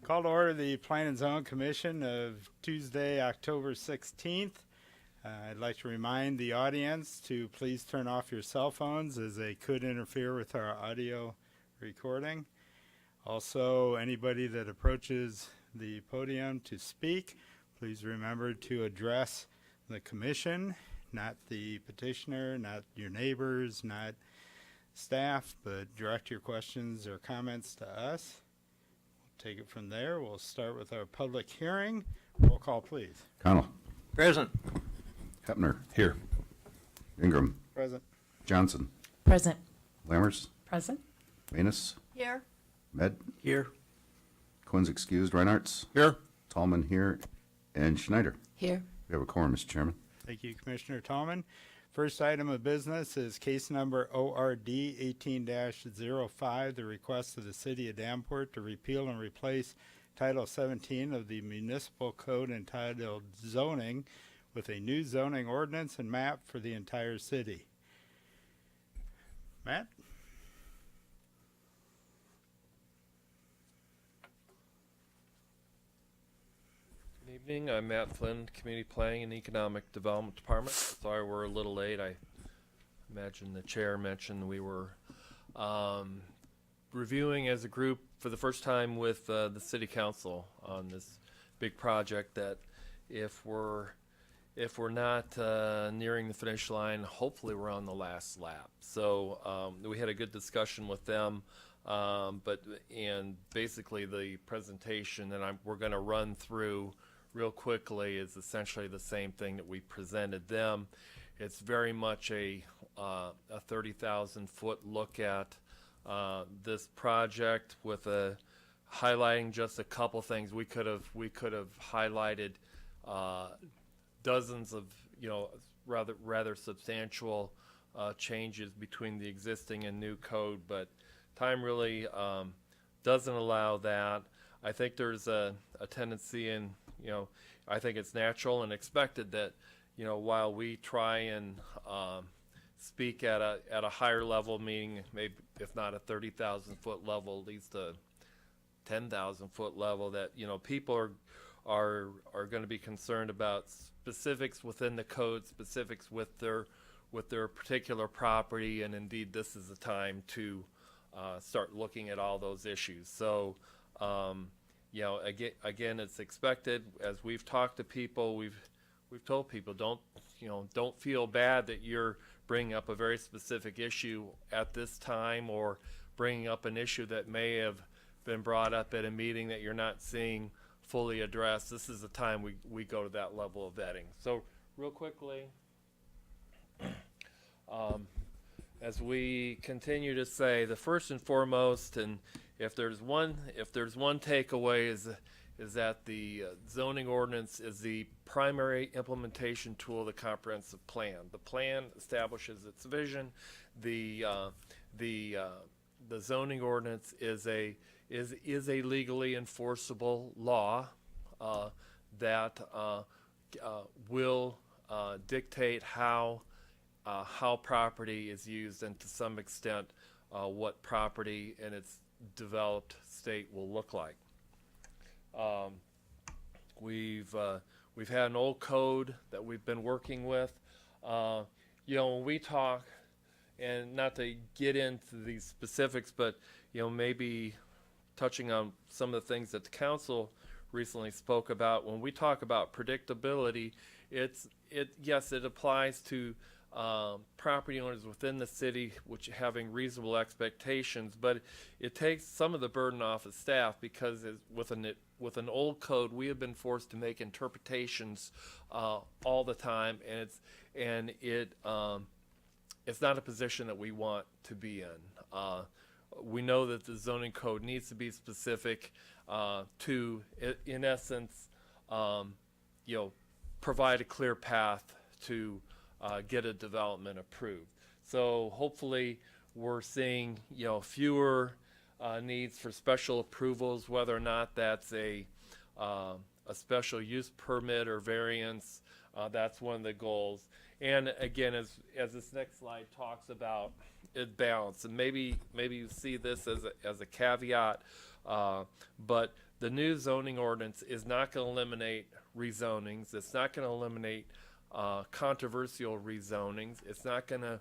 Call to order the Plan and Zone Commission of Tuesday, October 16th. I'd like to remind the audience to please turn off your cell phones as they could interfere with our audio recording. Also, anybody that approaches the podium to speak, please remember to address the commission, not the petitioner, not your neighbors, not staff, but direct your questions or comments to us. We'll take it from there. We'll start with our public hearing. Roll call, please. Connell. Present. Hepner. Here. Ingram. Present. Johnson. Present. Lammers. Present. Manus. Here. Med. Here. Quinn's excused. Reinhartz. Here. Tallman here. And Schneider. Here. We have a quorum, Mr. Chairman. Thank you, Commissioner Tallman. First item of business is case number ORD 18-05, the request of the City of Davenport to repeal and replace Title 17 of the Municipal Code entitled Zoning with a new zoning ordinance and map for the entire city. Matt? Good evening. I'm Matt Flynn, Community Planning and Economic Development Department. Sorry we're a little late. I imagine the chair mentioned we were reviewing as a group for the first time with the City Council on this big project that if we're not nearing the finish line, hopefully we're on the last lap. So we had a good discussion with them, and basically the presentation that we're going to run through real quickly is essentially the same thing that we presented them. It's very much a 30,000 foot look at this project with highlighting just a couple things. We could have highlighted dozens of rather substantial changes between the existing and new code, but time really doesn't allow that. I think there's a tendency in, I think it's natural and expected that, while we try and speak at a higher level, meaning maybe if not a 30,000 foot level, at least a 10,000 foot level, that people are going to be concerned about specifics within the code, specifics with their particular property, and indeed this is the time to start looking at all those issues. So again, it's expected. As we've talked to people, we've told people don't feel bad that you're bringing up a very specific issue at this time, or bringing up an issue that may have been brought up at a meeting that you're not seeing fully addressed. This is the time we go to that level of vetting. So real quickly, as we continue to say, the first and foremost, and if there's one takeaway, is that the zoning ordinance is the primary implementation tool of the comprehensive plan. The plan establishes its vision. The zoning ordinance is a legally enforceable law that will dictate how property is used, and to some extent what property in its developed state will look like. We've had an old code that we've been working with. When we talk, and not to get into these specifics, but maybe touching on some of the things that the council recently spoke about. When we talk about predictability, yes, it applies to property owners within the city which having reasonable expectations, but it takes some of the burden off of staff, because with an old code we have been forced to make interpretations all the time, and it's not a position that we want to be in. We know that the zoning code needs to be specific to, in essence, provide a clear path to get a development approved. So hopefully we're seeing fewer needs for special approvals, whether or not that's a special use permit or variance. That's one of the goals. And again, as this next slide talks about it, balance, and maybe you see this as a caveat. But the new zoning ordinance is not going to eliminate rezonings. It's not going to eliminate controversial rezonings. It's not going to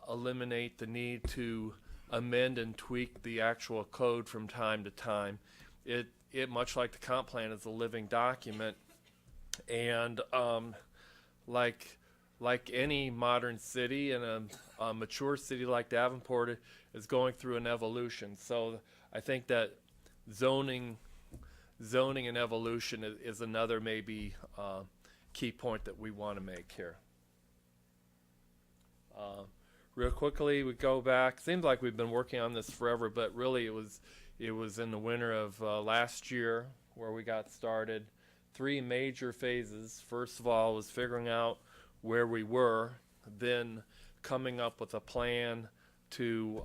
eliminate the need to amend and tweak the actual code from time to time. It much like the comp plan is a living document, and like any modern city and a mature city like Davenport is going through an evolution. So I think that zoning and evolution is another maybe key point that we want to make here. Real quickly, we go back. Seems like we've been working on this forever, but really it was in the winter of last year where we got started. 3 major phases. First of all was figuring out where we were, then coming up with a plan to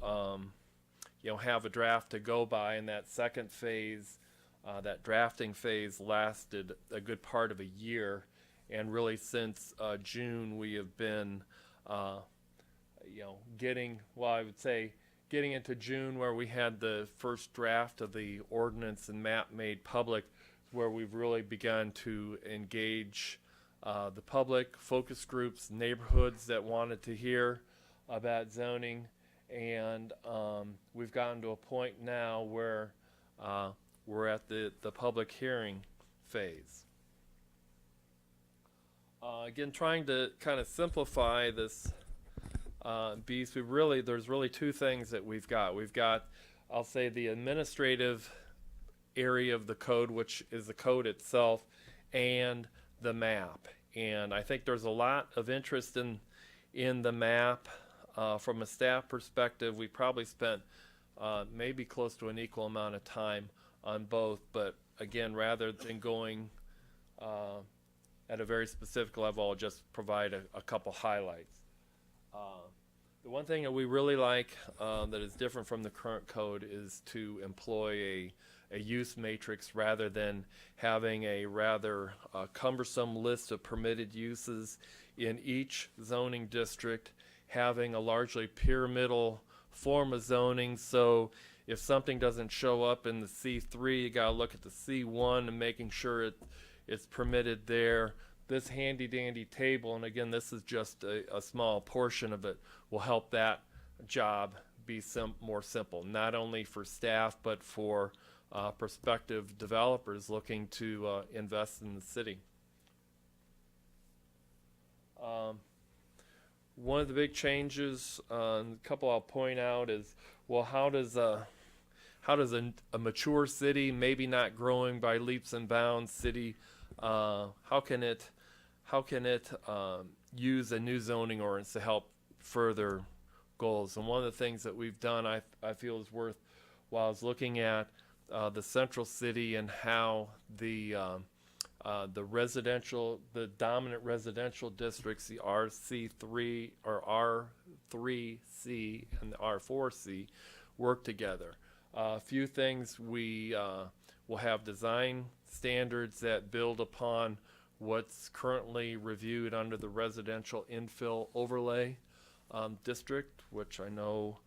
have a draft to go by. And that second phase, that drafting phase, lasted a good part of a year. And really since June, we have been getting into June, where we had the first draft of the ordinance and map made public, where we've really begun to engage the public, focus groups, neighborhoods that wanted to hear about zoning, and we've gotten to a point now where we're at the public hearing phase. Again, trying to kind of simplify this beast, there's really 2 things that we've got. We've got, I'll say, the administrative area of the code, which is the code itself, and the map. And I think there's a lot of interest in the map. From a staff perspective, we probably spent maybe close to an equal amount of time on both, but again, rather than going at a very specific level, I'll just provide a couple highlights. The one thing that we really like that is different from the current code is to employ a use matrix rather than having a rather cumbersome list of permitted uses in each zoning district, having a largely pyramidal form of zoning. So if something doesn't show up in the C3, you got to look at the C1 and making sure it's permitted there. This handy dandy table, and again, this is just a small portion of it, will help that job be more simple, not only for staff but for prospective developers looking to invest in the city. One of the big changes, a couple I'll point out, is, well, how does a mature city, maybe not growing by leaps and bounds city, how can it use a new zoning ordinance to help further goals? And one of the things that we've done, I feel is worthwhile, is looking at the central city and how the dominant residential districts, the RC3 or R3C and the R4C, work together. A few things, we will have design standards that build upon what's currently reviewed under the residential infill overlay district, which I know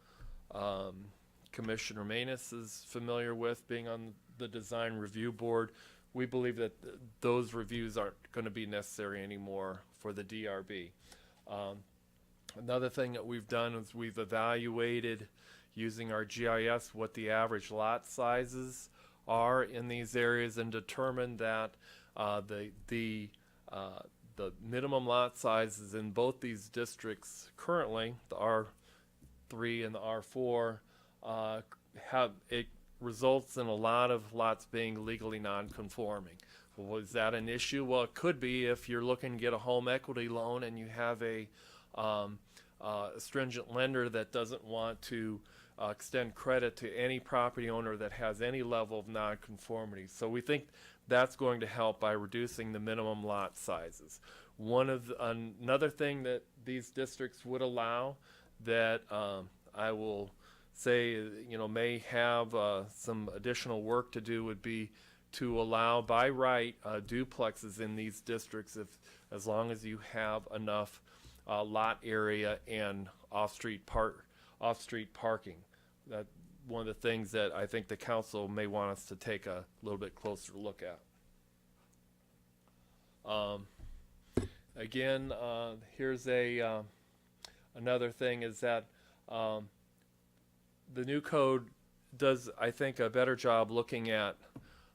Commissioner Manus is familiar with, being on the design review board. We believe that those reviews aren't going to be necessary anymore for the DRB. Another thing that we've done is we've evaluated, using our GIS, what the average lot sizes are in these areas, and determined that the minimum lot sizes in both these districts currently, the R3 and the R4, it results in a lot of lots being legally non-conforming. Well, is that an issue? Well, it could be if you're looking to get a home equity loan and you have a stringent lender that doesn't want to extend credit to any property owner that has any level of non-conformity. So we think that's going to help by reducing the minimum lot sizes. Another thing that these districts would allow that I will say, may have some additional work to do would be to allow by right duplexes in these districts, as long as you have enough lot area and off-street parking. one of the things that I think the council may want us to take a little bit closer look at. Again, here's another thing is that the new code does, I think, a better job looking at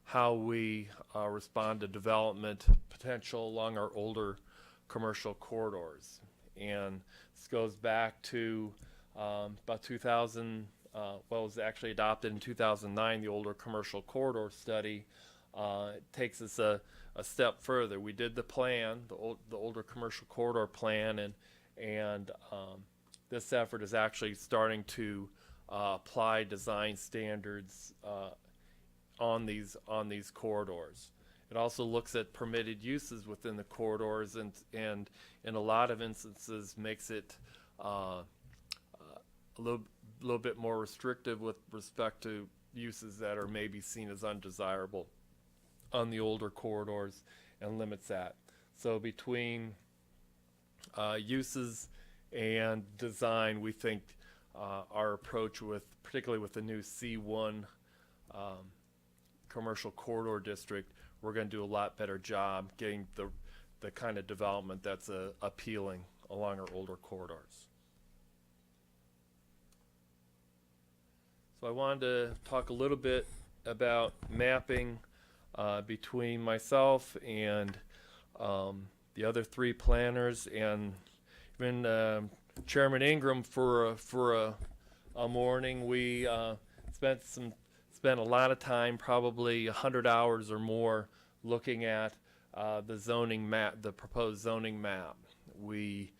how we respond to development potential along our older commercial corridors. And this goes back to about 2000, well, it was actually adopted in 2009, the older commercial corridor study. It takes us a step further. We did the plan, the older commercial corridor plan, and this effort is actually starting to apply design standards on these corridors. It also looks at permitted uses within the corridors, and in a lot of instances makes it a little bit more restrictive with respect to uses that are maybe seen as undesirable on the older corridors, and limits that. So between uses and design, we think our approach particularly with the new C1 commercial corridor district, we're going to do a lot better job getting the kind of development that's appealing along our older corridors. So I wanted to talk a little bit about mapping between myself and the other three planners, and even Chairman Ingram for a morning. We spent a lot of time, probably 100 hours or more, looking at the zoning map, the proposed zoning map. We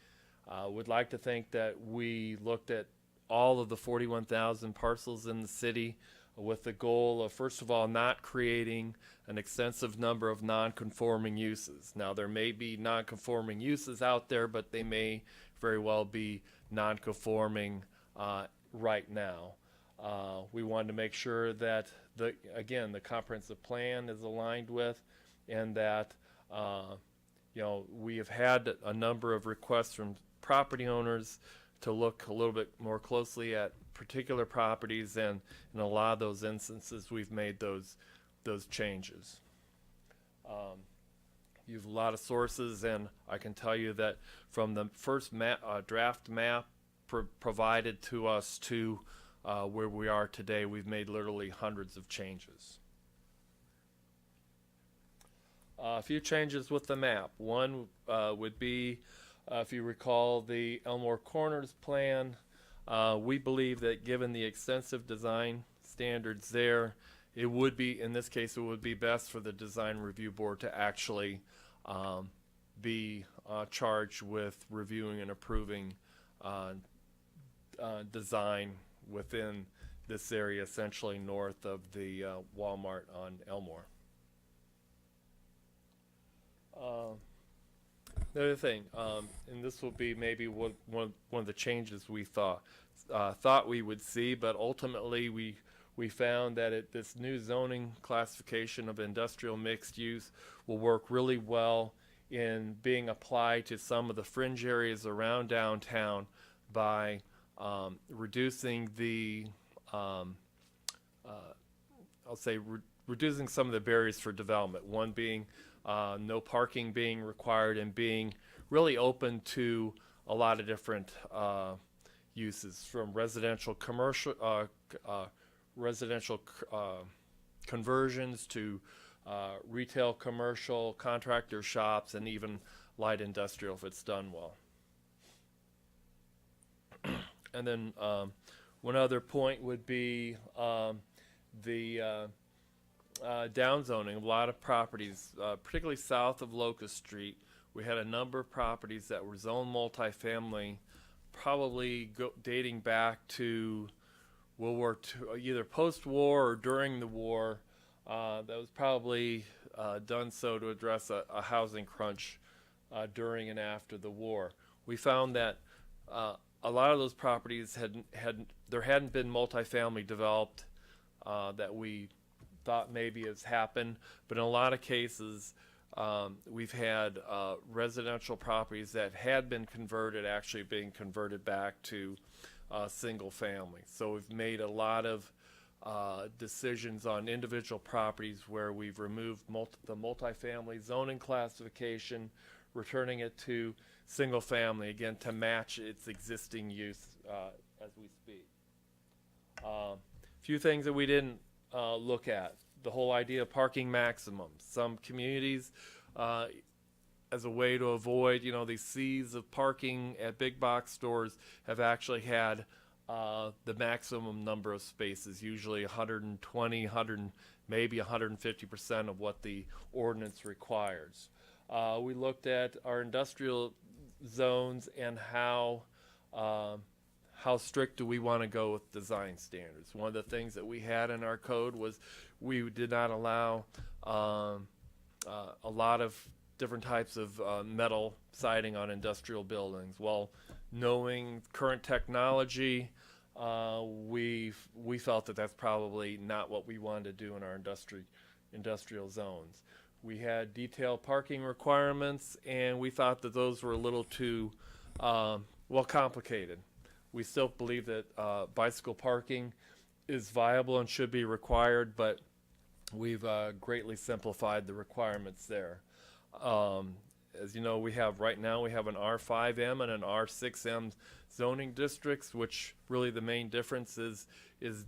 would like to think that we looked at all of the 41,000 parcels in the city with the goal of, first of all, not creating an extensive number of non-conforming uses. Now, there may be non-conforming uses out there, but they may very well be non-conforming right now. We wanted to make sure that, the comprehensive plan is aligned with, and that we have had a number of requests from property owners to look a little bit more closely at particular properties, and in a lot of those instances we've made those changes. You have a lot of sources, and I can tell you that from the first draft map provided to us to where we are today, we've made literally hundreds of changes. A few changes with the map. One would be, if you recall, the Elmore Corners plan. We believe that given the extensive design standards there, it would be, in this case, it would be best for the Design Review Board to actually be charged with reviewing and approving design within this area, essentially north of the Walmart on Elmore. The other thing, and this will be maybe one of the changes we thought we would see, but ultimately we found that this new zoning classification of industrial mixed use will work really well in being applied to some of the fringe areas around downtown by reducing the reducing some of the barriers for development. One being no parking being required, and being really open to a lot of different uses, from residential, commercial, conversions to retail, commercial, contractor shops, and even light industrial if it's done well. And then one other point would be the downzoning. A lot of properties, particularly south of Locust Street, we had a number of properties that were zoned multifamily, probably dating back to World War II, either post-war or during the war. That was probably done so to address a housing crunch during and after the war. We found that a lot of those properties there hadn't been multifamily developed that we thought maybe has happened, but in a lot of cases we've had residential properties that had been converted actually being converted back to single family. So we've made a lot of decisions on individual properties where we've removed the multifamily zoning classification, returning it to single family, again, to match its existing use as we speak. Few things that we didn't look at. The whole idea of parking maximums. Some communities, as a way to avoid, these seas of parking at big box stores, have actually had the maximum number of spaces, usually 120, maybe 150% of what the ordinance requires. We looked at our industrial zones and how strict do we want to go with design standards. One of the things that we had in our code was we did not allow a lot of different types of metal siding on industrial buildings. Well, knowing current technology, we felt that that's probably not what we wanted to do in our industrial zones. We had detailed parking requirements, and we thought that those were a little too complicated. We still believe that bicycle parking is viable and should be required, but we've greatly simplified the requirements there. As you know, we have an R5M and an R6M zoning districts, which really the main difference is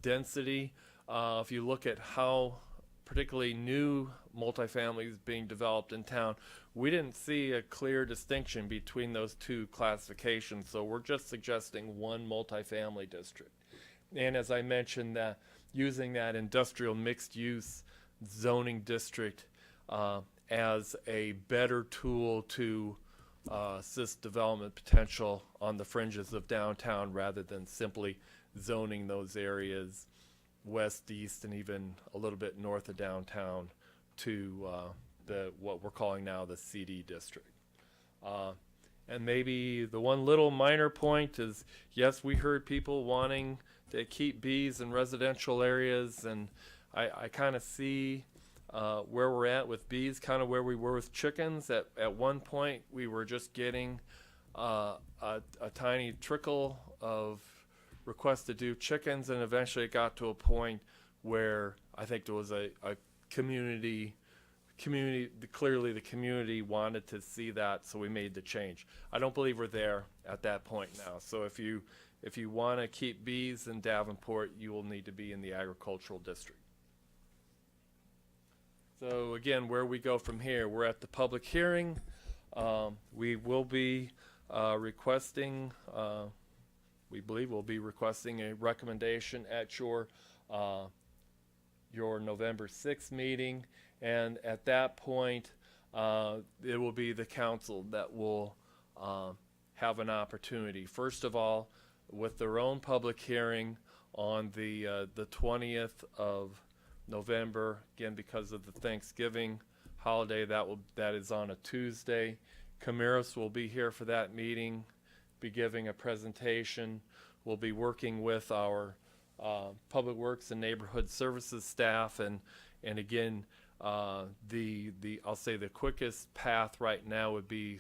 density. If you look at how particularly new multifamilies being developed in town, we didn't see a clear distinction between those two classifications, so we're just suggesting one multifamily district. And as I mentioned, that using that industrial mixed use zoning district as a better tool to assist development potential on the fringes of downtown, rather than simply zoning those areas west, east, and even a little bit north of downtown to what we're calling now the CD district. And maybe the one little minor point is, yes, we heard people wanting to keep bees in residential areas, and I kind of see where we're at with bees, kind of where we were with chickens. At one point, we were just getting a tiny trickle of requests to do chickens, and eventually it got to a point where I think there was a community, clearly the community wanted to see that, so we made the change. I don't believe we're there at that point now. So if you want to keep bees in Davenport, you will need to be in the agricultural district. So again, where we go from here, we're at the public hearing. We will be requesting, we believe we'll be requesting a recommendation at your November 6th meeting. And at that point, it will be the council that will have an opportunity. First of all, with their own public hearing on the 20th of November, again because of the Thanksgiving holiday, that is on a Tuesday. Camaros will be here for that meeting, be giving a presentation. We'll be working with our Public Works and Neighborhood Services staff, and again, I'll say the quickest path right now would be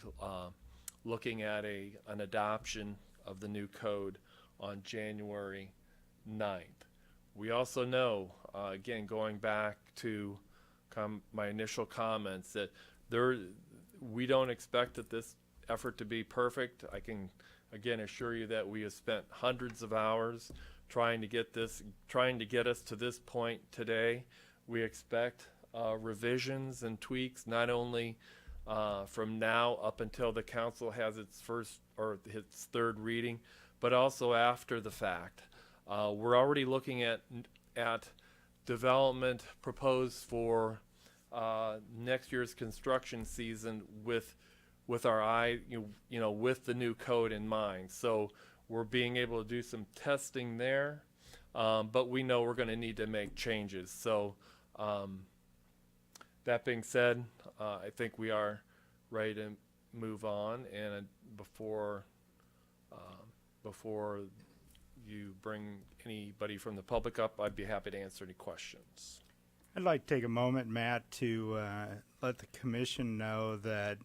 looking at an adoption of the new code on January 9th. We also know, again, going back to my initial comments, that we don't expect that this effort to be perfect. I can again assure you that we have spent hundreds of hours trying to get us to this point today. We expect revisions and tweaks, not only from now up until the council has its third reading, but also after the fact. We're already looking at development proposed for next year's construction season with our eye, with the new code in mind. So we're being able to do some testing there, but we know we're going to need to make changes. So that being said, I think we are ready to move on. And before you bring anybody from the public up, I'd be happy to answer any questions. I'd like to take a moment, Matt, to let the commission know that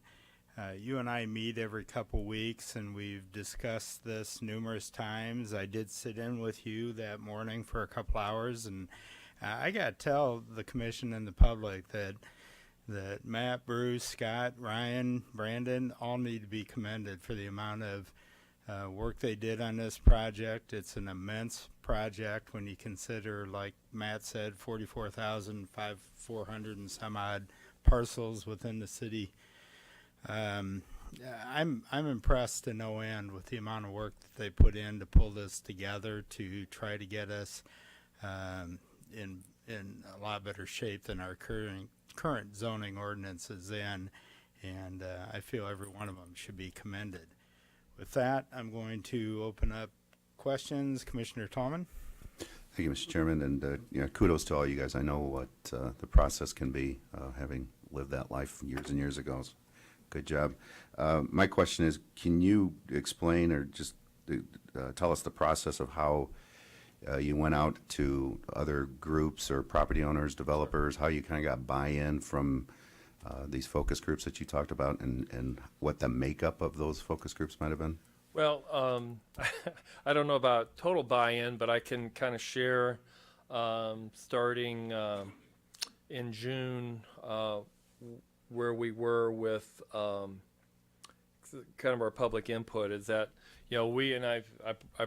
You and I meet every couple weeks, and we've discussed this numerous times. I did sit in with you that morning for a couple hours, and I got to tell the commission and the public that Matt, Bruce, Scott, Ryan, Brandon all need to be commended for the amount of work they did on this project. It's an immense project when you consider, like Matt said, 44,400 and some odd parcels within the city. I'm impressed to no end with the amount of work that they put in to pull this together to try to get us in a lot better shape than our current zoning ordinance is in, and I feel every one of them should be commended. With that, I'm going to open up questions. Commissioner Tallman? Thank you, Mr. Chairman, and kudos to all you guys. I know what the process can be, having lived that life years and years ago. So good job. My question is, can you explain or just tell us the process of how you went out to other groups or property owners, developers, how you kind of got buy-in from these focus groups that you talked about, and what the makeup of those focus groups might have been? Well, I don't know about total buy-in, but I can kind of share starting in June where we were with kind of our public input is that, we, and I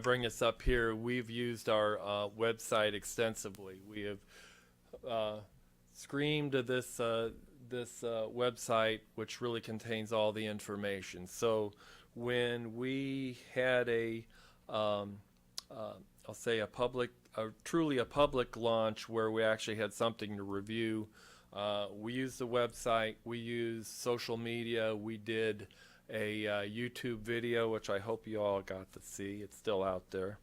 bring this up here, we've used our website extensively. We have screamed this website, which really contains all the information. So when we had I'll say truly a public launch where we actually had something to review, we used the website, we used social media, we did a YouTube video, which I hope you all got to see. It's still out there.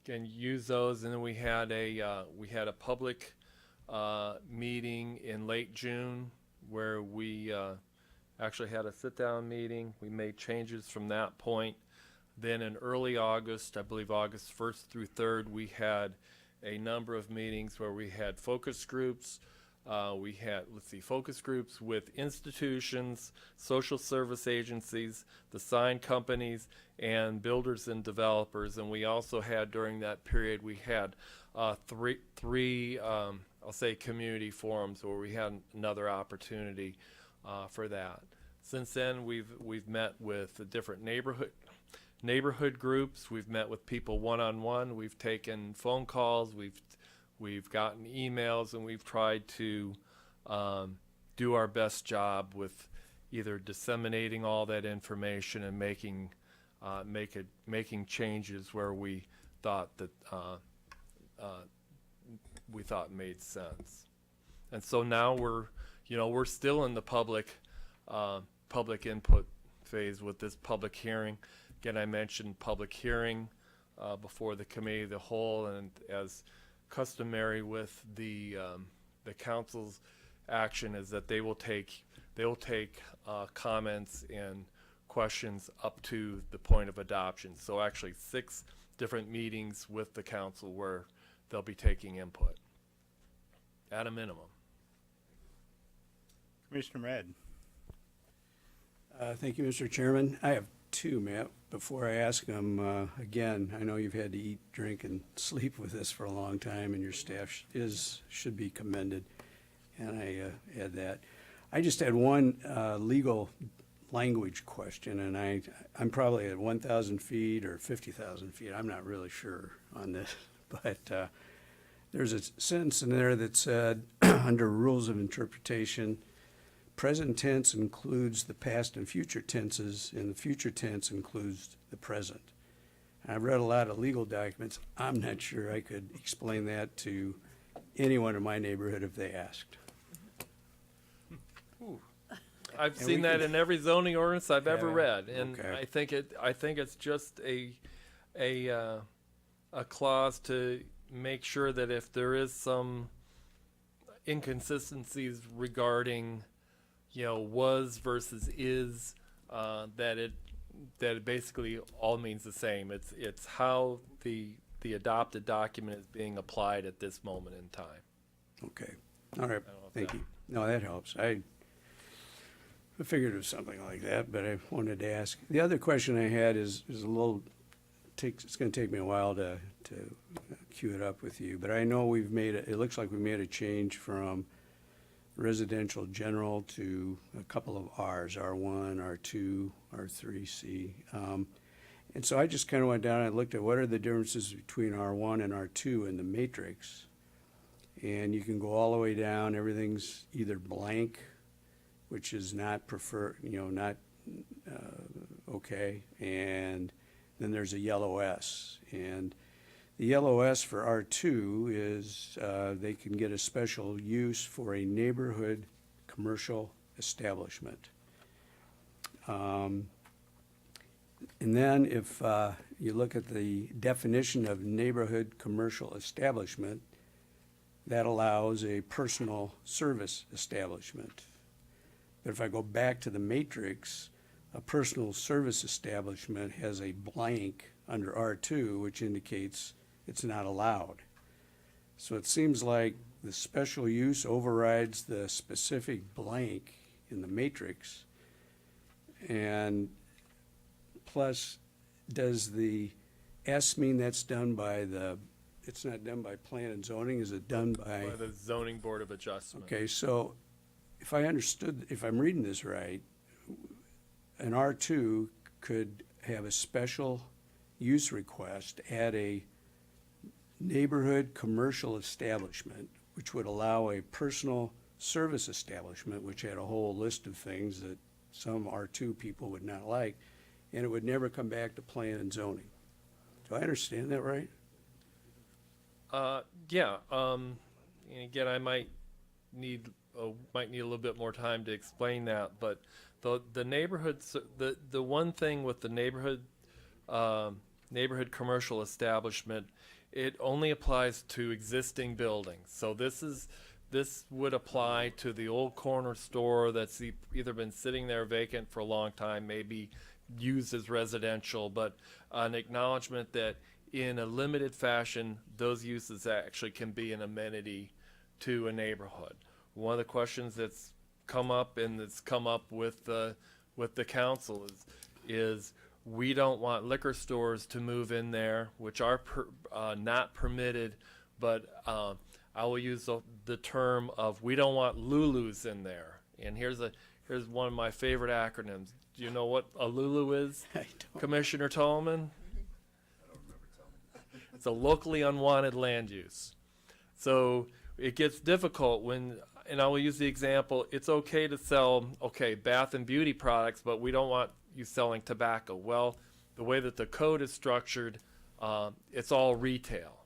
Can use those, and then we had a public meeting in late June where we actually had a sit-down meeting. We made changes from that point. Then in early August, I believe August 1st through 3rd, we had a number of meetings where we had focus groups. We had, focus groups with institutions, social service agencies, the sign companies, and builders and developers. And we also had, during that period, we had three I'll say community forums where we had another opportunity for that. Since then, we've met with the different neighborhood groups. We've met with people one-on-one. We've taken phone calls. We've gotten emails, and we've tried to do our best job with either disseminating all that information and making changes where we thought that made sense. And so now we're still in the public input phase with this public hearing. Again, I mentioned public hearing before the committee of the whole, and as customary with the council's action is that they will take comments and questions up to the point of adoption. So actually 6 different meetings with the council where they'll be taking input at a minimum. Commissioner Red? Thank you, Mr. Chairman. I have 2, Matt. Before I ask them, again, I know you've had to eat, drink, and sleep with this for a long time, and your staff should be commended, and I add that. I just had one legal language question, and I'm probably at 1,000 feet or 50,000 feet. I'm not really sure on this, but there's a sentence in there that said, under rules of interpretation, present tense includes the past and future tenses, and the future tense includes the present. And I've read a lot of legal documents. I'm not sure I could explain that to anyone in my neighborhood if they asked. Ooh. I've seen that in every zoning ordinance I've ever read, and okay. I think it's just a clause to make sure that if there is some inconsistencies regarding was versus is, that it basically all means the same. It's how the adopted document is being applied at this moment in time. Okay, all right, know if thank that- you. No, that helps. I figured it was something like that, but I wanted to ask. The other question I had is a little, it's gonna take me a while to cue it up with you, but I know it looks like we made a change from residential general to a couple of Rs, R1, R2, R3C. And so I just kind of went down and I looked at what are the differences between R1 and R2 in the matrix. And you can go all the way down, everything's either blank, which is not not okay, and then there's a yellow S. And the yellow S for R2 is they can get a special use for a neighborhood commercial establishment. And then if you look at the definition of neighborhood commercial establishment, that allows a personal service establishment. But if I go back to the matrix, a personal service establishment has a blank under R2, which indicates it's not allowed. So it seems like the special use overrides the specific blank in the matrix. And plus, does the S mean that's done by it's not done by plan and zoning, is it done By the zoning board of adjustment. Okay, so if I'm reading this right, an R2 could have a special use request at a neighborhood commercial establishment, which would allow a personal service establishment, which had a whole list of things that some R2 people would not like, and it would never come back to plan and zoning. Do I understand that right? Yeah. And again, I might need a little bit more time to explain that, but the neighborhoods, the one thing with the neighborhood commercial establishment, it only applies to existing buildings. So this would apply to the old corner store that's either been sitting there vacant for a long time, maybe used as residential, but an acknowledgement that in a limited fashion, those uses actually can be an amenity to a neighborhood. One of the questions that's come up with the council is we don't want liquor stores to move in there, which are not permitted, but I will use the term of we don't want Lulus in there. And here's one of my favorite acronyms. Do you know what a Lulu is, I don't. Commissioner Tolman? It's a locally unwanted land use. So it gets difficult and I will use the example, it's okay to sell, bath and beauty products, but we don't want you selling tobacco. Well, the way that the code is structured, it's all retail.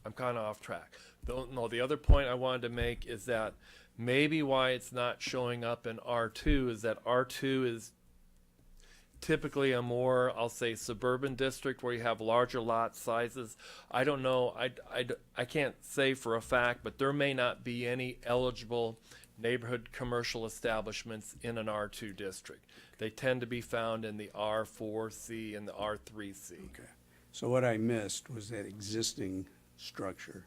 I'm kind of off track. The other point I wanted to make is that maybe why it's not showing up in R2 is that R2 is typically a more, I'll say, suburban district where you have larger lot sizes. I don't know. I can't say for a fact, but there may not be any eligible neighborhood commercial establishments in an R2 district. They tend to be found in the R4C and the R3C. Okay. So what I missed was that existing structure.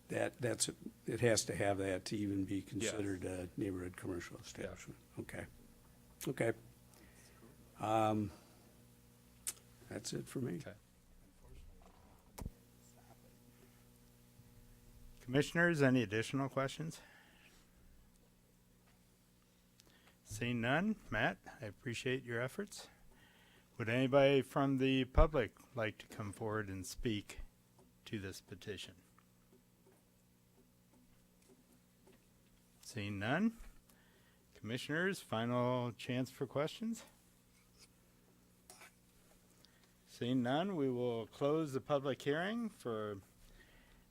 It has to have that to even be considered a neighborhood commercial establishment. Okay. Okay. That's it for me. Okay. Commissioners, any additional questions? Seeing none, Matt, I appreciate your efforts. Would anybody from the public like to come forward and speak to this petition? Seeing none, commissioners, final chance for questions? Seeing none, we will close the public hearing for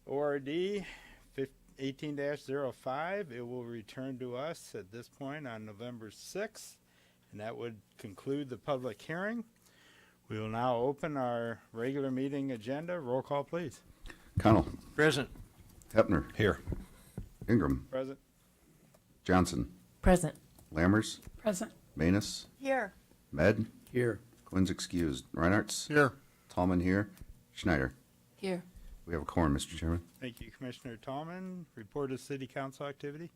ORD 18-05. It will return to us at this point on November 6th, and that would conclude the public hearing. We will now open our regular meeting agenda. Roll call, please. Connell. Present. Hepner. Here. Ingram. Present. Johnson. Present. Lammers. Present. Manus. Here. Med. Here. Quinn's excused. Reinhart's. Here. Tallman here. Schneider. Here. We have a quorum, Mr. Chairman. Thank you, Commissioner Tallman. Report of city council activity.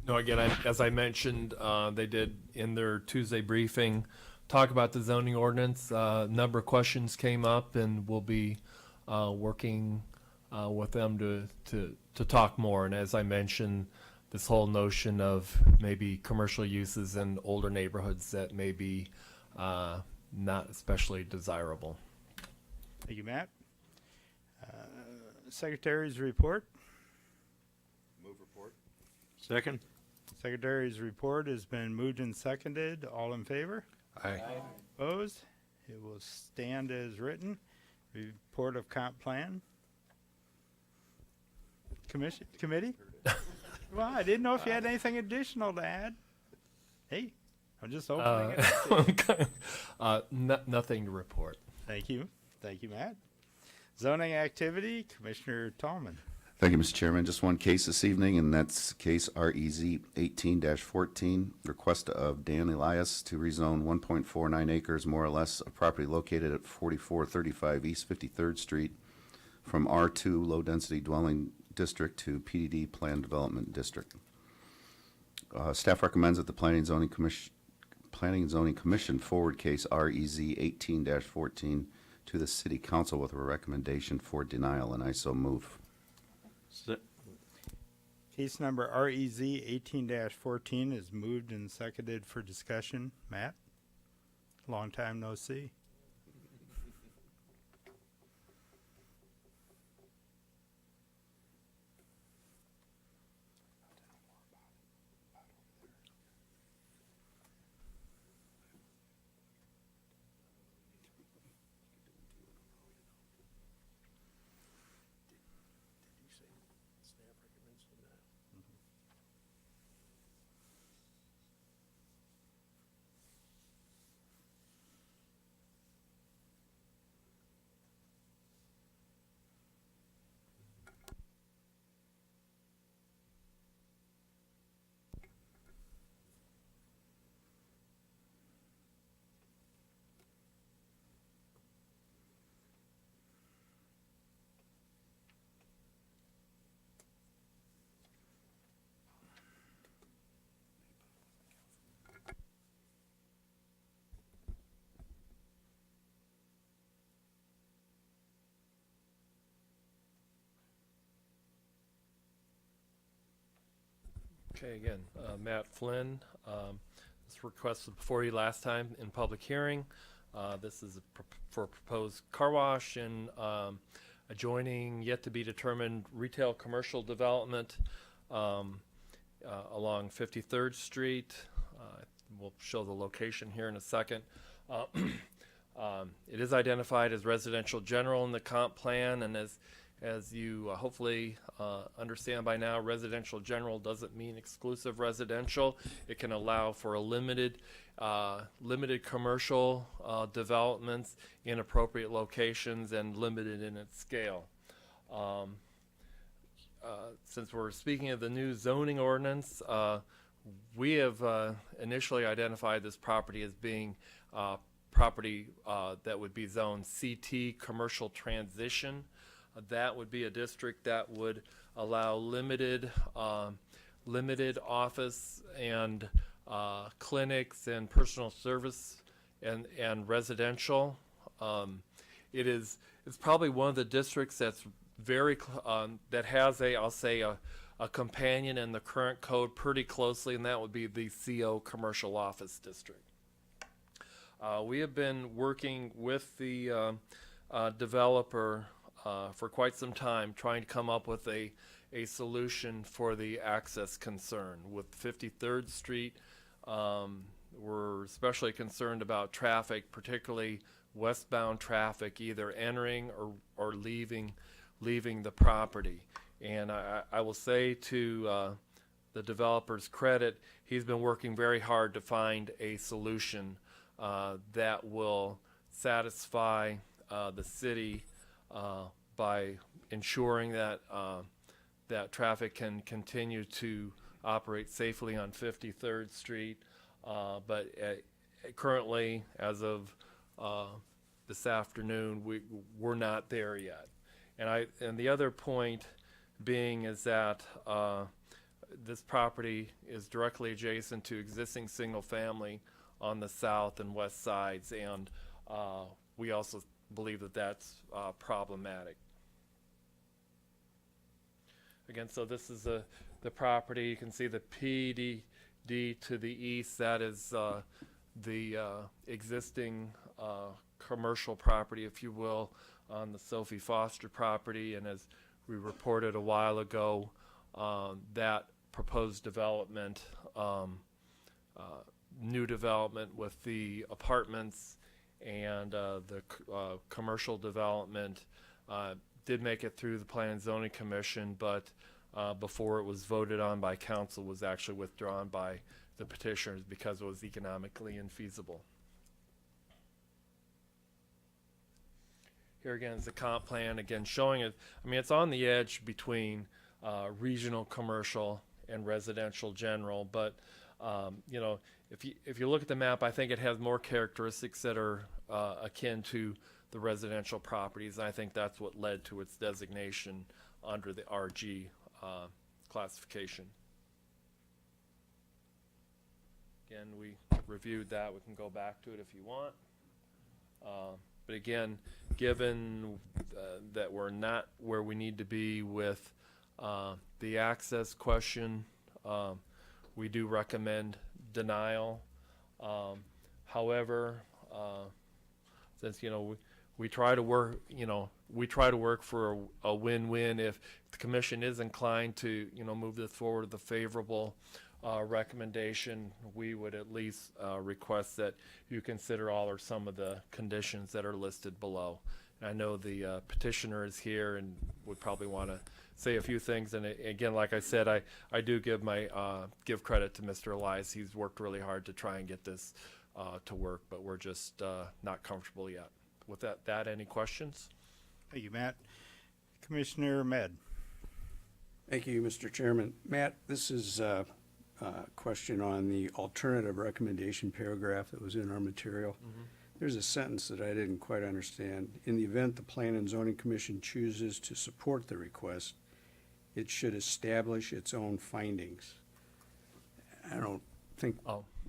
No, again, as I mentioned, they did in their Tuesday briefing talk about the zoning ordinance. A number of questions came up, and we'll be working with them to talk more. And as I mentioned, this whole notion of maybe commercial uses in older neighborhoods that may be not especially desirable. Thank you, Matt. Secretary's report. Second? Secretary's report has been moved and seconded. All in favor? Aye. Opposed? It will stand as written. Report of comp plan. Committee? Well, I didn't know if you had anything additional to add. Hey, I'm just opening it. Nothing to report. Thank you. Thank you, Matt. Zoning activity, Commissioner Tallman. Thank you, Mr. Chairman. Just one case this evening, and that's case REZ 18-14, request of Dan Elias to rezone 1.49 acres, more or less, of property located at 4435 East 53rd Street from R2 Low-Density Dwelling District to PDD Planned Development District. Staff recommends that the Planning and Zoning Commission forward case REZ 18-14 to the City Council with a recommendation for denial, and I so move. Case number REZ 18-14 is moved and seconded for discussion. Matt? Long time no see. Okay, again, Matt Flynn. This requested before you last time in public hearing. This is for a proposed car wash and adjoining yet to be determined retail commercial development along 53rd Street. We'll show the location here in a second. It is identified as residential general in the comp plan, and as you hopefully understand by now, residential general doesn't mean exclusive residential. It can allow for a limited commercial developments in appropriate locations and limited in its scale. Since we're speaking of the new zoning ordinance, we have initially identified this property as being property that would be zoned CT, commercial transition. That would be a district that would allow limited office and clinics and personal service and residential. It's probably one of the districts that's very that has a companion in the current code pretty closely, and that would be the CO commercial office district. We have been working with the developer for quite some time, trying to come up with a solution for the access concern. With 53rd Street, we're especially concerned about traffic, particularly westbound traffic, either entering or leaving the property. And I will say to the developer's credit, he's been working very hard to find a solution that will satisfy the city by ensuring that that traffic can continue to operate safely on 53rd Street. But currently, as of this afternoon, we're not there yet. And the other point being is that this property is directly adjacent to existing single family on the south and west sides, and we also believe that that's problematic. Again, so this is the property. You can see the PDD to the east. That is the existing commercial property, if you will, on the Sophie Foster property. And as we reported a while ago, that proposed development, new development with the apartments and the commercial development did make it through the Plan and Zoning Commission, but before it was voted on by council, was actually withdrawn by the petitioners because it was economically infeasible. Here again is the comp plan, again showing it. I mean, it's on the edge between regional commercial and residential general, but you know, if you look at the map, I think it has more characteristics that are akin to the residential properties. And I think that's what led to its designation under the RG classification. Again, we reviewed that. We can go back to it if you want. But again, given that we're not where we need to be with the access question, we do recommend denial. However, since we try to work, we try to work for a win-win. If the commission is inclined to move this forward with a favorable recommendation, we would at least request that you consider all or some of the conditions that are listed below. And I know the petitioner is here and would probably want to say a few things. And again, like I said, I do give give credit to Mr. Elias. He's worked really hard to try and get this to work, but we're just not comfortable yet. With that, any questions? Thank you, Matt. Commissioner Med. Thank you, Mr. Chairman. Matt, this is a question on the alternative recommendation paragraph that was in our material. Mm-hmm. There's a sentence that I didn't quite understand. In the event the Plan and Zoning Commission chooses to support the request, it should establish its own findings. I don't think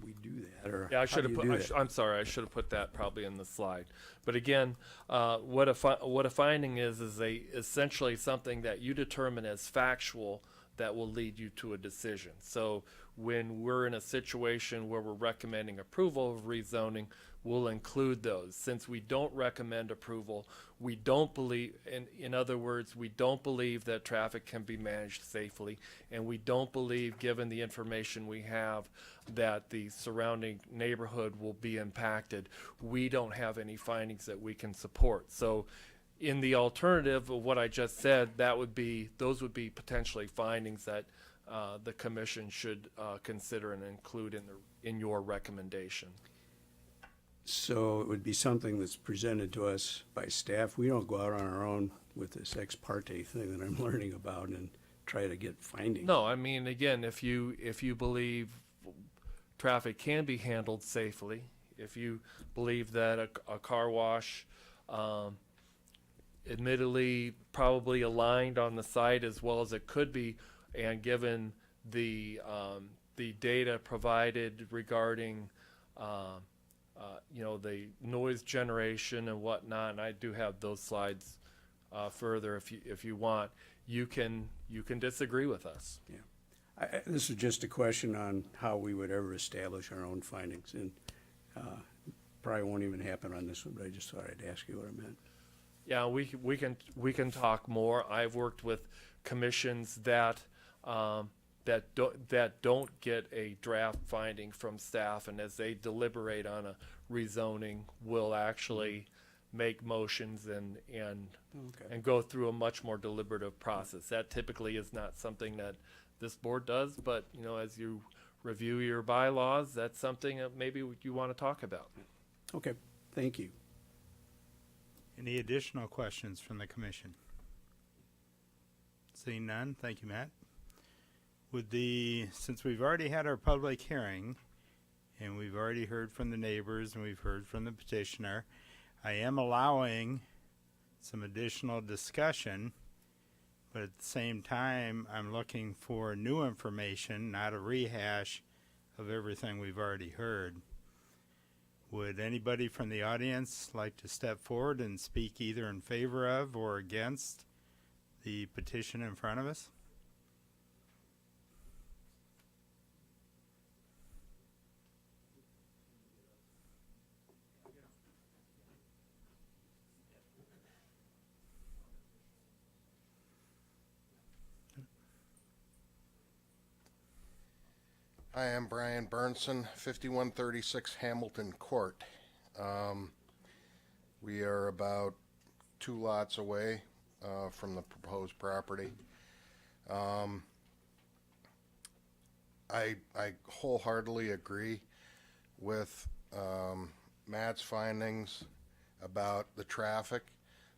we do that. Or yeah, I should have put. I'm sorry, I should have put that probably in the slide. But again, what a finding is essentially something that you determine as factual that will lead you to a decision. So when we're in a situation where we're recommending approval of rezoning, we'll include those. Since we don't recommend approval, we don't believe, in other words, we don't believe that traffic can be managed safely, and we don't believe, given the information we have, that the surrounding neighborhood will be impacted. We don't have any findings that we can support. So in the alternative of what I just said, those would be potentially findings that the commission should consider and include in your recommendation. So it would be something that's presented to us by staff. We don't go out on our own with this ex parte thing that I'm learning about and try to get findings. No, I mean, again, if you believe traffic can be handled safely, if you believe that a car wash, admittedly probably aligned on the site as well as it could be, and given the data provided regarding the noise generation and whatnot, and I do have those slides further if you want, you can disagree with us. Yeah, this is just a question on how we would ever establish our own findings, and probably won't even happen on this one, but I just thought I'd ask you what I meant. Yeah, we can talk more. I've worked with commissions that don't get a draft finding from staff, and as they deliberate on a rezoning, will actually make motions and go through a much more deliberative process. That typically is not something that this board does, but as you review your bylaws, that's something that maybe you want to talk about. Okay, thank you. Any additional questions from the commission? Seeing none, thank you, Matt. Since we've already had our public hearing and we've already heard from the neighbors and we've heard from the petitioner, I am allowing some additional discussion, but at the same time, I'm looking for new information, not a rehash of everything we've already heard. Would anybody from the audience like to step forward and speak either in favor of or against the petition in front of us? I am Brian Burnson, 5136 Hamilton Court. We are about 2 lots away from the proposed property. I wholeheartedly agree with Matt's findings about the traffic.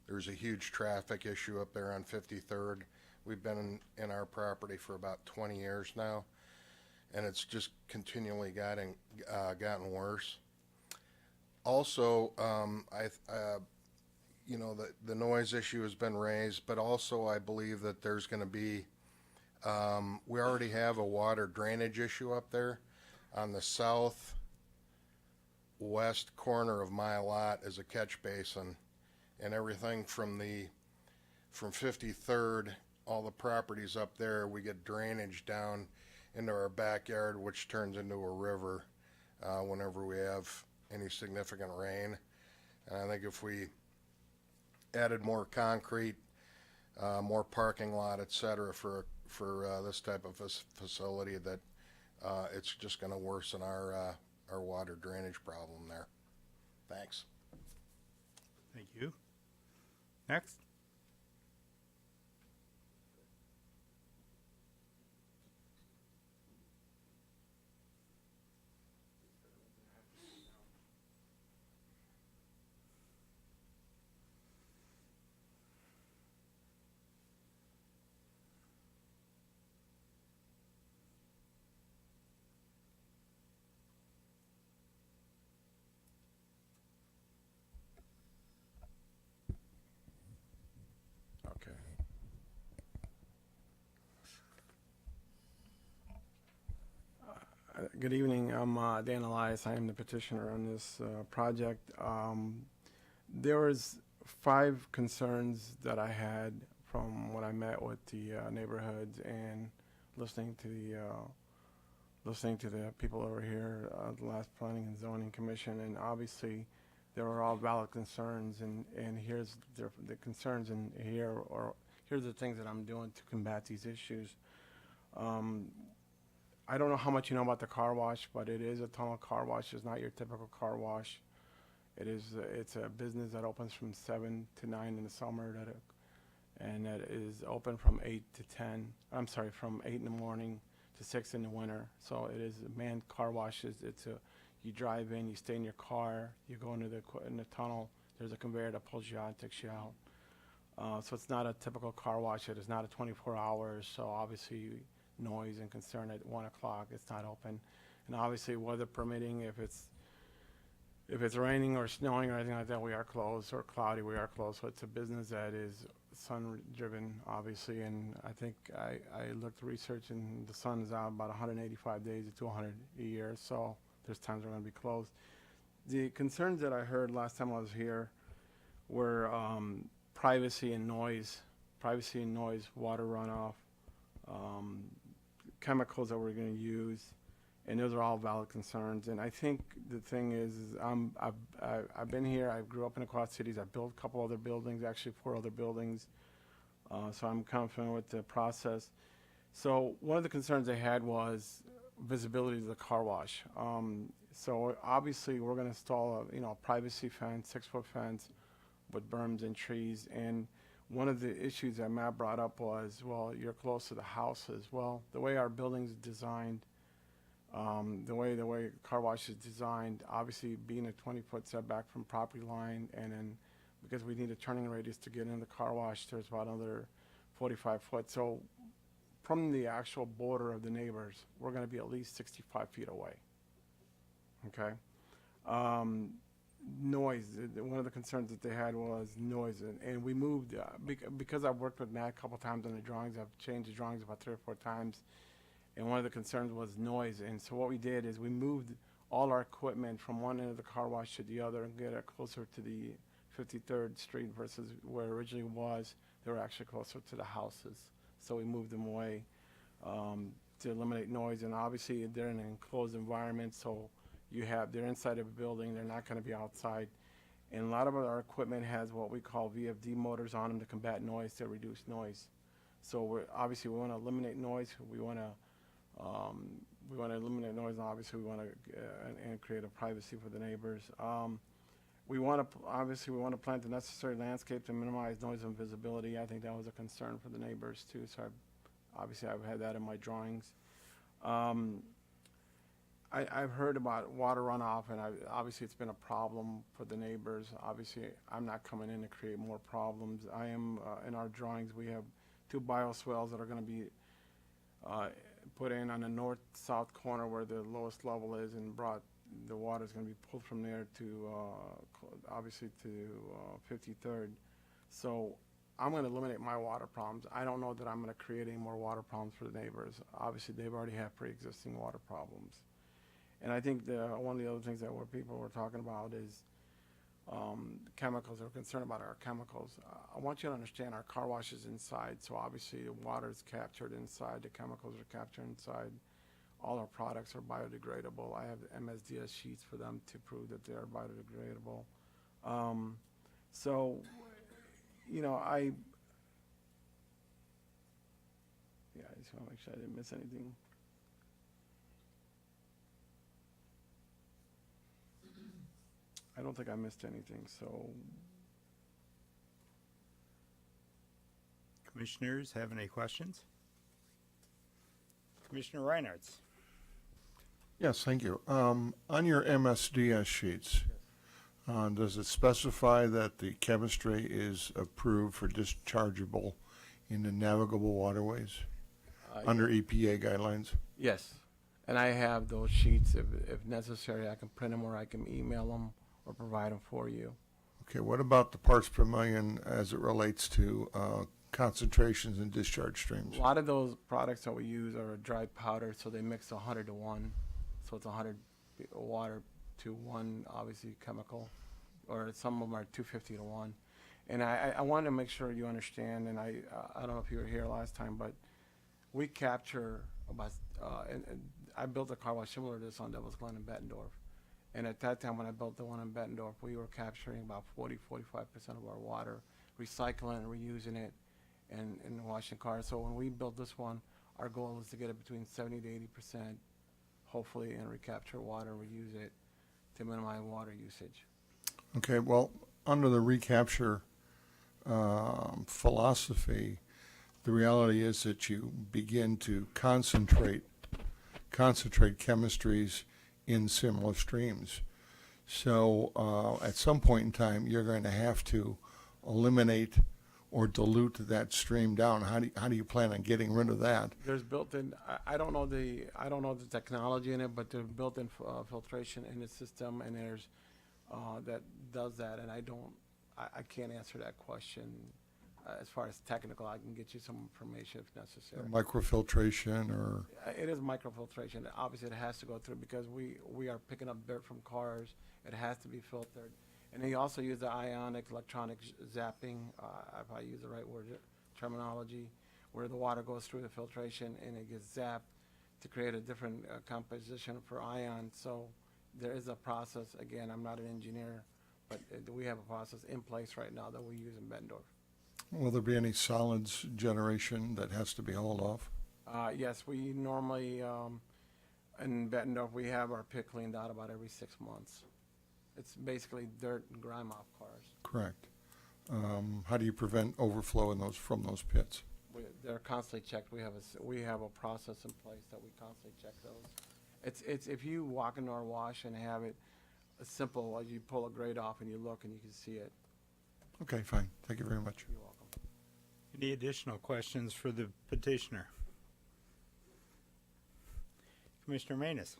There's a huge traffic issue up there on 53rd. We've been in our property for about 20 years now, and it's just continually gotten worse. Also, the noise issue has been raised, but also I believe that there's going to be, we already have a water drainage issue up there. On the southwest corner of my lot is a catch basin, and everything from 53rd, all the properties up there, we get drainage down into our backyard, which turns into a river whenever we have any significant rain. And I think if we added more concrete, more parking lot, et cetera, for this type of facility, that it's just going to worsen our water drainage problem there. Thanks. Thank you. Next. Okay. Good evening. I'm Dan Elias. I am the petitioner on this project. There was 5 concerns that I had from when I met with the neighborhoods and listening to the people over here at the last Planning and Zoning Commission, and obviously they were all valid concerns, and here's the concerns, and here's the things that I'm doing to combat these issues. I don't know how much you know about the car wash, but it is a tunnel car wash. It's not your typical car wash. It's a business that opens from 7 to 9 in the summer, and that is open from 8 to 10. I'm sorry, from 8 in the morning to 6 in the winter. So it is a manned car washes. You drive in, you stay in your car, you go into in the tunnel. There's a conveyor that pulls you out and takes you out. So it's not a typical car wash. It is not a 24 hours. So obviously noise and concern at 1 o'clock, it's not open. And obviously weather permitting, if it's raining or snowing or anything like that, we are closed, or cloudy, we are closed. So it's a business that is sun-driven, obviously, and I think I looked research, and the sun is out about 185 days to 200 a year, so there's times we're going to be closed. The concerns that I heard last time I was here were privacy and noise, water runoff, chemicals that we're going to use, and those are all valid concerns. And I think the thing is I've been here. I grew up in the Quad Cities. I built a couple other buildings, actually 4 other buildings. So I'm confident with the process. So one of the concerns they had was visibility to the car wash. So obviously we're going to install a privacy fence, 6-foot fence with berms and trees. And one of the issues that Matt brought up was, well, you're close to the houses. Well, the way our building's designed, the way car wash is designed, obviously being a 20-foot setback from property line, and then because we need a turning radius to get in the car wash, there's about another 45 foot. So from the actual border of the neighbors, we're going to be at least 65 feet away. Okay. noise. One of the concerns that they had was noise, and we moved because I've worked with Matt a couple times on the drawings. I've changed the drawings about 3 or 4 times, and one of the concerns was noise. And so what we did is we moved all our equipment from one end of the car wash to the other and get it closer to the 53rd Street versus where it originally was. They were actually closer to the houses, so we moved them away to eliminate noise. And obviously they're in an enclosed environment, so they're inside of a building. They're not going to be outside. And a lot of our equipment has what we call VFD motors on them to combat noise, to reduce noise. So we want to eliminate noise. We want to eliminate noise, and obviously we want to and create a privacy for the neighbors. We want to plant the necessary landscape to minimize noise and visibility. I think that was a concern for the neighbors too. So I've had that in my drawings. I've heard about water runoff, and obviously it's been a problem for the neighbors. Obviously, I'm not coming in to create more problems. I am, in our drawings, we have 2 bioswales that are going to be put in on the north-south corner where the lowest level is, and the water is going to be pulled from there to, obviously, to 53rd. So I'm going to eliminate my water problems. I don't know that I'm going to create any more water problems for the neighbors. Obviously, they've already had pre-existing water problems. And I think one of the other things that people were talking about is chemicals. They're concerned about our chemicals. I want you to understand our car wash is inside, so obviously the water is captured inside, the chemicals are captured inside. All our products are biodegradable. I have MSDS sheets for them to prove that they are biodegradable. So, I just want to make sure I didn't miss anything. I don't think I missed anything, so. Commissioners have any questions? Commissioner Reinhardt. Yes, thank you. On your MSDS sheets, does it specify that the chemistry is approved for dischargeable in the navigable waterways under EPA guidelines? Yes, and I have those sheets. If necessary, I can print them or I can email them or provide them for you. Okay, what about the parts per million as it relates to concentrations in discharge streams? A lot of those products that we use are dry powder, so they mix 100 to 1. So it's 100 water to 1, obviously, chemical. Or some of them are 250 to 1. And I wanted to make sure you understand, and I don't know if you were here last time, but we capture about, and I built a car wash similar to this on Devil's Glen in Bettendorf. And at that time, when I built the one in Bettendorf, we were capturing about 45% of our water, recycling and reusing it, and washing cars. So when we built this one, our goal is to get it between 70 to 80%, hopefully, and recapture water, reuse it to minimize water usage. Okay, well, under the recapture philosophy, the reality is that you begin to concentrate chemistries in similar streams. So at some point in time, you're going to have to eliminate or dilute that stream down. How do you plan on getting rid of that? There's built-in. I don't know the technology in it, but there's built-in filtration in the system, and there's that does that. And I can't answer that question as far as technical. I can get you some information if necessary. Microfiltration or? It is microfiltration. Obviously, it has to go through because we are picking up dirt from cars. It has to be filtered. And they also use the ionic electronic zapping, if I use the right word, terminology, where the water goes through the filtration and it gets zapped to create a different composition for ions. So there is a process. Again, I'm not an engineer, but we have a process in place right now that we use in Bettendorf. Will there be any solids generation that has to be hauled off? Yes, we normally, in Bettendorf, we have our pit cleaned out about every 6 months. It's basically dirt and grime off cars. Correct. How do you prevent overflow from those pits? They're constantly checked. We have a process in place that we constantly check those. It's if you walk into our wash and have it as simple as you pull a grate off and you look and you can see it. Okay, fine. Thank you very much. You're welcome. Any additional questions for the petitioner? Commissioner Manus.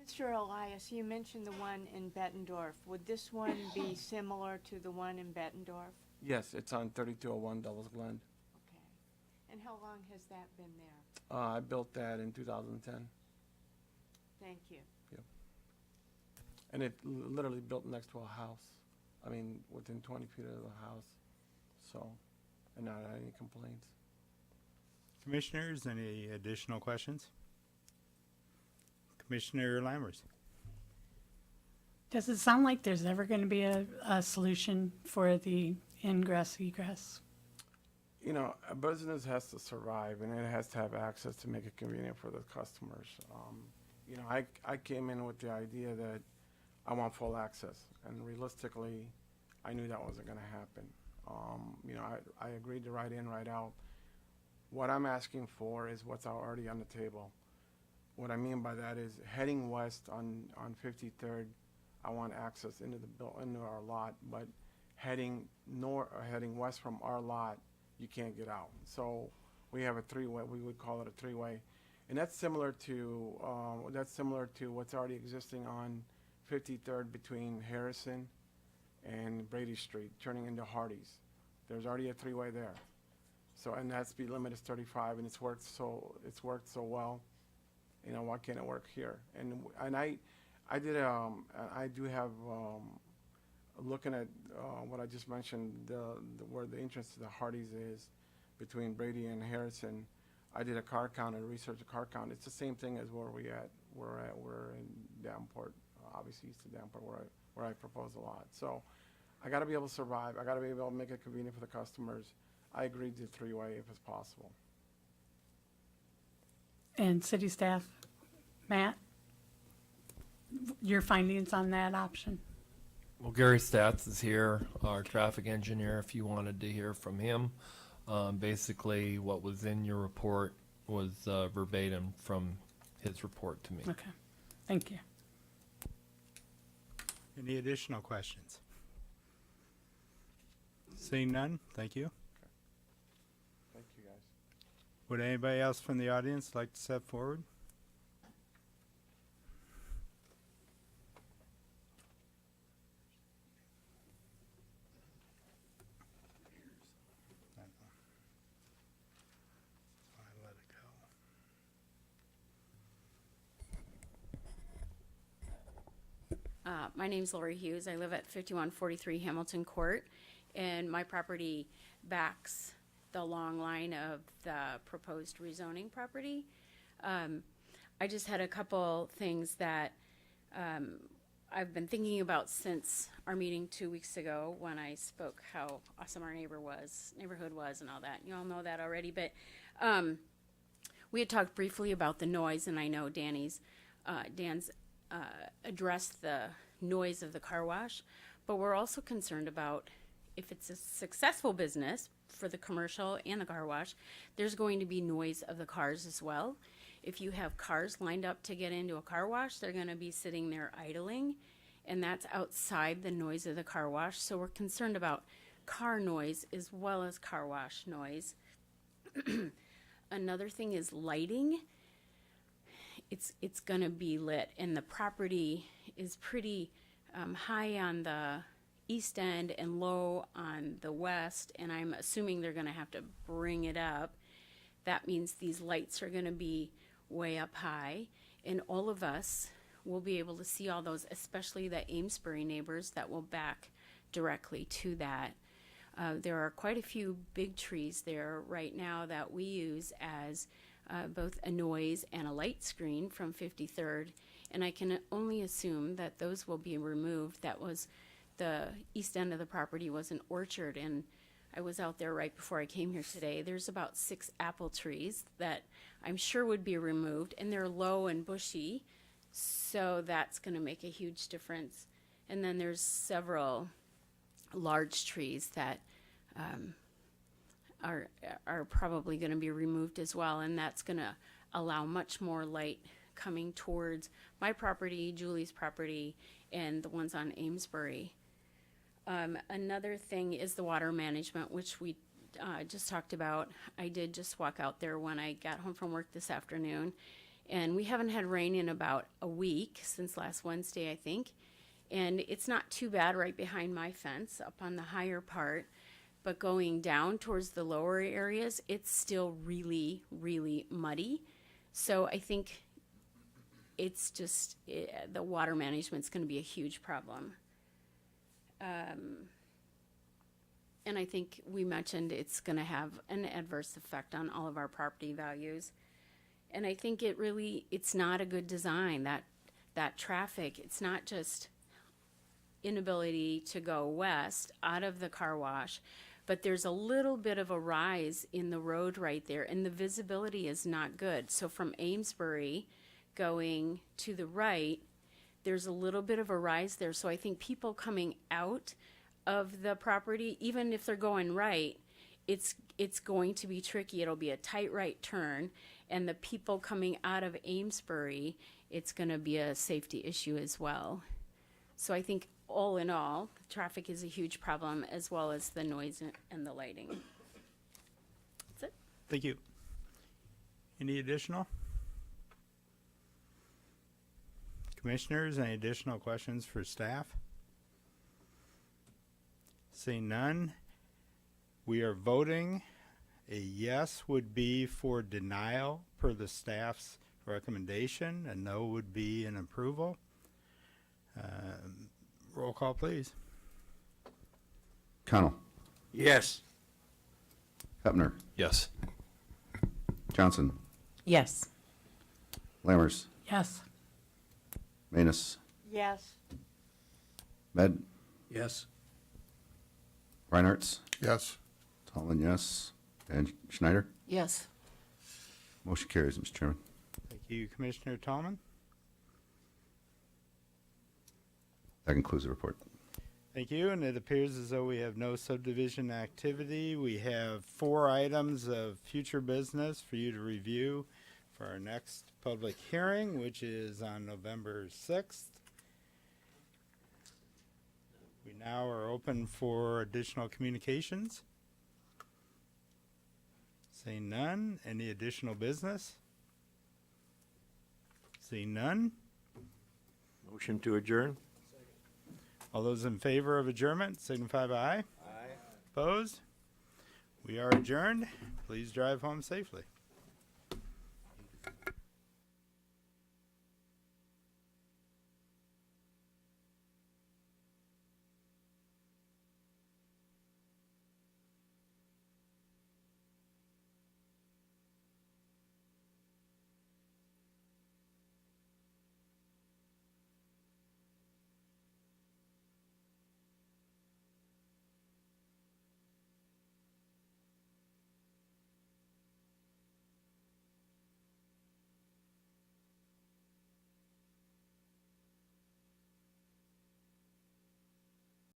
Mr. Elias, you mentioned the one in Bettendorf. Would this one be similar to the one in Bettendorf? Yes, it's on 3201 Devil's Glen. Okay. And how long has that been there? I built that in 2010, Thank you. and it literally built next to a house. I mean, within 20 feet of the house. So, and not any complaints. Commissioners, any additional questions? Commissioner Lammers. Does it sound like there's ever going to be a solution for the ingress egress? You know, a business has to survive, and it has to have access to make it convenient for the customers. You know, I came in with the idea that I want full access, and realistically, I knew that wasn't going to happen. You know, I agreed to right in, right out. What I'm asking for is what's already on the table. What I mean by that is heading west on 53rd, I want access into into our lot, but heading north or heading west from our lot, you can't get out. So we have a three-way. We would call it a three-way, and that's similar to what's already existing on 53rd between Harrison and Brady Street, turning into Hardee's. There's already a three-way there. So, and that speed limit is 35, and it's worked so well. You know, why can't it work here? And I do have looking at what I just mentioned, where the entrance to the Hardee's is between Brady and Harrison. I did a car count and researched a car count. It's the same thing as where we're in Davenport, obviously east of Davenport, where I propose a lot. So I got to be able to survive. I got to be able to make it convenient for the customers. I agreed to three-way if it's possible. And city staff, Matt, your findings on that option? Well, Gary Stats is here, our traffic engineer, if you wanted to hear from him. Basically, what was in your report was verbatim from his report to me. Okay, thank you. Any additional questions? Seeing none, thank you. Thank you, guys. Would anybody else from the audience like to step forward? I let it go. My name's Lori Hughes. I live at 5143 Hamilton Court, and my property backs the long line of the proposed rezoning property. I just had a couple things that I've been thinking about since our meeting 2 weeks ago when I spoke how awesome our neighborhood was and all that. You all know that already, but we had talked briefly about the noise, and I know Dan's addressed the noise of the car wash, but we're also concerned about if it's a successful business for the commercial and the car wash, there's going to be noise of the cars as well. If you have cars lined up to get into a car wash, they're going to be sitting there idling, and that's outside the noise of the car wash. So we're concerned about car noise as well as car wash noise. Another thing is lighting. It's going to be lit, and the property is pretty high on the east end and low on the west, and I'm assuming they're going to have to bring it up. That means these lights are going to be way up high, and all of us will be able to see all those, especially the Amesbury neighbors that will back directly to that. There are quite a few big trees there right now that we use as both a noise and a light screen from 53rd, and I can only assume that those will be removed. That was the east end of the property was an orchard, and I was out there right before I came here today. There's about 6 apple trees that I'm sure would be removed, and they're low and bushy, so that's going to make a huge difference. And then there's several large trees that are probably going to be removed as well, and that's going to allow much more light coming towards my property, Julie's property, and the ones on Amesbury. Another thing is the water management, which we just talked about. I did just walk out there when I got home from work this afternoon, And we haven't had rain in about a week, since last Wednesday, I think. And it's not too bad right behind my fence up on the higher part. But going down towards the lower areas, it's still really, really muddy. So I think it's just, the water management's going to be a huge problem. And I think we mentioned it's going to have an adverse effect on all of our property values. And I think it's not a good design, that traffic. It's not just inability to go west out of the car wash, but there's a little bit of a rise in the road right there, and the visibility is not good. So from Amesbury going to the right, there's a little bit of a rise there. So I think people coming out of the property, even if they're going right, it's going to be tricky. It'll be a tight right turn, and the people coming out of Amesbury, it's going to be a safety issue as well. So I think all in all, traffic is a huge problem, as well as the noise and the lighting. That's it. Thank you. Any additional? Commissioners, any additional questions for staff? Seeing none, we are voting. A yes would be for denial per the staff's recommendation. A no would be an approval. Roll call, please. Connell, Yes. Hepner, Yes. Johnson, Yes. Lammers, Yes. Manus, Yes. Med, Yes. Reinhardt, Yes. Tallman, yes, and Schneider. Yes. Motion carries, Mr. Chairman. Thank you, Commissioner Tallman. That concludes the report. Thank you, and it appears as though we have no subdivision activity. We have 4 items of future business for you to review for our next public hearing, which is on November 6th. We now are open for additional communications. Seeing none, any additional business? Seeing none, Motion to adjourn? all those in favor of adjournment signify by aye. Aye. Opposed? We are adjourned. Please drive home safely.